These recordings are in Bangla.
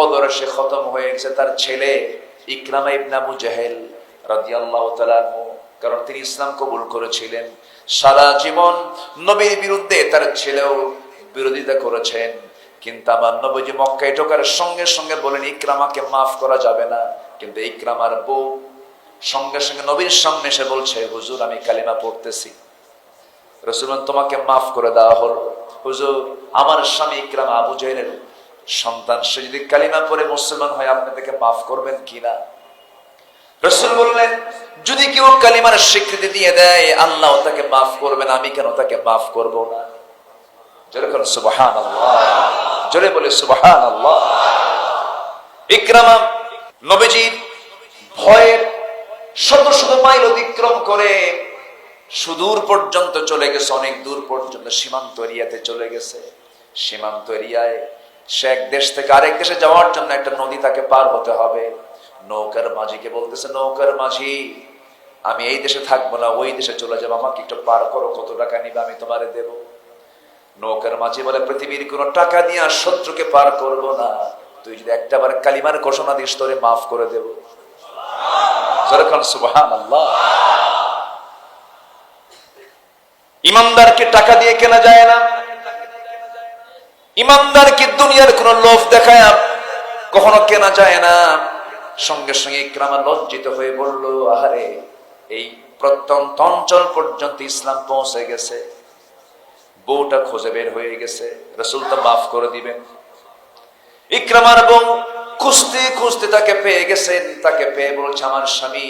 বদরে খতম হয়ে গেছে তার ছেলে ইকরামা ইবনে আবু জাহেল রাদিয়াল্লাহু তাআলা আনহু, কারণ তিনি ইসলাম কবুল করেছিলেন। সারা জীবন নবীর বিরুদ্ধে তার ছেলেও বিরোধিতা করেছেন, কিন্তু আমার নবীজি মক্কায় ঢোকার সঙ্গে সঙ্গে বলেন ইকরামাকে মাফ করা যাবে না। কিন্তু ইকরামার বউ সঙ্গে সঙ্গে নবীর সামনে এসে বলছে, হুজুর আমি কালিমা পড়তেছি। রাসূল তোমাকে মাফ করে দেওয়া হলো। হুজুর আমার স্বামী ইকরামা আবু জাহেলের সন্তান, সে যদি কালিমা পড়ে মুসলমান হয় আপনি তাকে মাফ করবেন কিনা? রাসূল বললেন, যদি কেউ কালিমার স্বীকৃতি দিয়ে দেয় আল্লাহ তাকে মাফ করবেন, আমি কেন তাকে মাফ করব না? জোরে বলে সুবহানাল্লাহ, জোরে বলে সুবহানাল্লাহ। ইকরামা নবীজির ভয়ে শত শত মাইল অতিক্রম করে সুদূর পর্যন্ত চলে গেছে, অনেক দূর পর্যন্ত সীমান্ত এরিয়াতে চলে গেছে। সীমান্ত এরিয়ায় সে এক দেশ থেকে আরেক দেশে যাওয়ার জন্য একটা নদী তাকে পার হতে হবে। নৌকার মাঝিকে বলতেছে, নৌকার মাঝি আমি এই দেশে থাকবো না, ওই দেশে চলে যাবো, আমাকে একটু পার করো, কত টাকা নিবে আমি তোমারে দেব। নৌকার মাঝি বলে, পৃথিবীর কোন টাকা দিয়ে আর শত্রুকে পার করবো না, তুই যদি একটাবার কালিমার ঘোষণা দিস তোরে মাফ করে দেব। সুবহানাল্লাহ। ইমানদারকে টাকা দিয়ে কেনা যায় না, ইমানদারকে দুনিয়ার কোন লোভ দেখায় কখনো কেনা যায় না। সঙ্গে সঙ্গে ইকরামা লজ্জিত হয়ে বলল, আহারে এই প্রত্যন্ত অঞ্চল পর্যন্ত ইসলাম পৌঁছে গেছে, বউটা খোঁজে বের হয়ে গেছে, রাসূল তো মাফ করে দিবেন। ইকরামার বউ খুঁজতে খুঁজতে তাকে পেয়ে গেছেন। তাকে পেয়ে বলছে, আমার স্বামী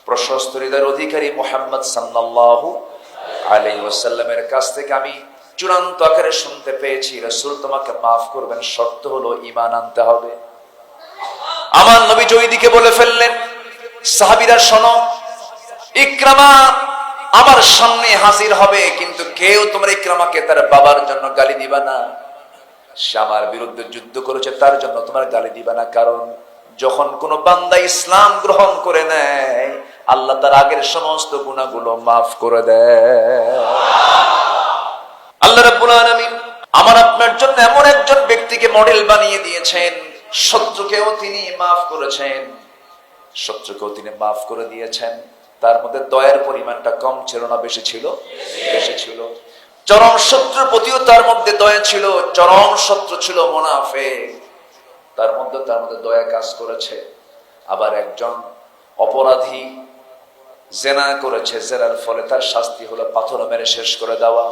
প্রশস্ত হৃদয়ের অধিকারী মুহাম্মদ সাল্লাল্লাহু আলাইহি ওয়াসাল্লামের কাছ থেকে আমি চূড়ান্ত আকারে শুনতে পেয়েছি রাসূল তোমাকে মাফ করবেন, শর্ত হলো ঈমান আনতে হবে। আমার নবী ওইদিকে বলে ফেললেন, সাহাবীরা শোনো, ইকরামা আমার সামনে হাজির হবে, কিন্তু কেউ তোমার ইকরামাকে তার বাবার জন্য গালি দিবা না। সে আমার বিরুদ্ধে যুদ্ধ করেছে, তার জন্য তোমার গালি দিবা না। কারণ যখন কোন বান্দা ইসলাম গ্রহণ করে নেয় আল্লাহ তার আগের সমস্ত গুনাহগুলো মাফ করে দেয়। আল্লাহ রাব্বুল আলামিন আমার আপনার জন্য এমন একজন ব্যক্তিকে মডেল বানিয়ে দিয়েছেন, শত্রুকেও তিনি মাফ করেছেন, শত্রুকেও তিনি মাফ করে দিয়েছেন। তার মধ্যে দয়ার পরিমাণটা কম ছিল না বেশি ছিল? বেশি ছিল। চরম শত্রুর প্রতিও তার মধ্যে দয়া ছিল। চরম শত্রু ছিল মুনাফিক, তার মধ্যে দয়া কাজ করেছে। আবার একজন অপরাধী জেনা করেছে, জেনার ফলে তার শাস্তি হলো পাথর মেরে শেষ করে দেওয়া।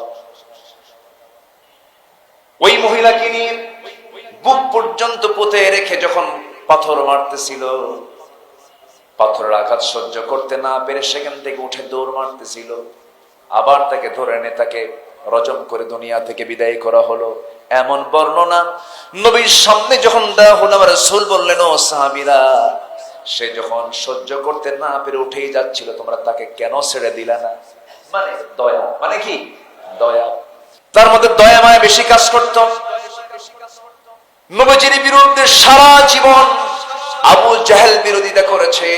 ওই মহিলাকে নিয়ে বুক পর্যন্ত পুঁতে রেখে যখন পাথর মারতেছিল, পাথরের আঘাত সহ্য করতে না পেরে সেখান থেকে উঠে দৌড় মারতেছিল। আবার তাকে ধরে এনে তাকে রজম করে দুনিয়া থেকে বিদায় করা হলো। এমন বর্ণনা নবীর সামনে যখন দেওয়া হলো, রাসূল বললেন, ও সাহাবীরা, সে যখন সহ্য করতে না পেরে উঠেই যাচ্ছিল, তোমরা তাকে কেন ছেড়ে দিলা না? মানে দয়া, মানে কি দয়া, তার মধ্যে দয়া মায়া বেশি কাজ করত। নবীজির বিরুদ্ধে সারা জীবন আবু জাহেল বিরোধিতা করেছে,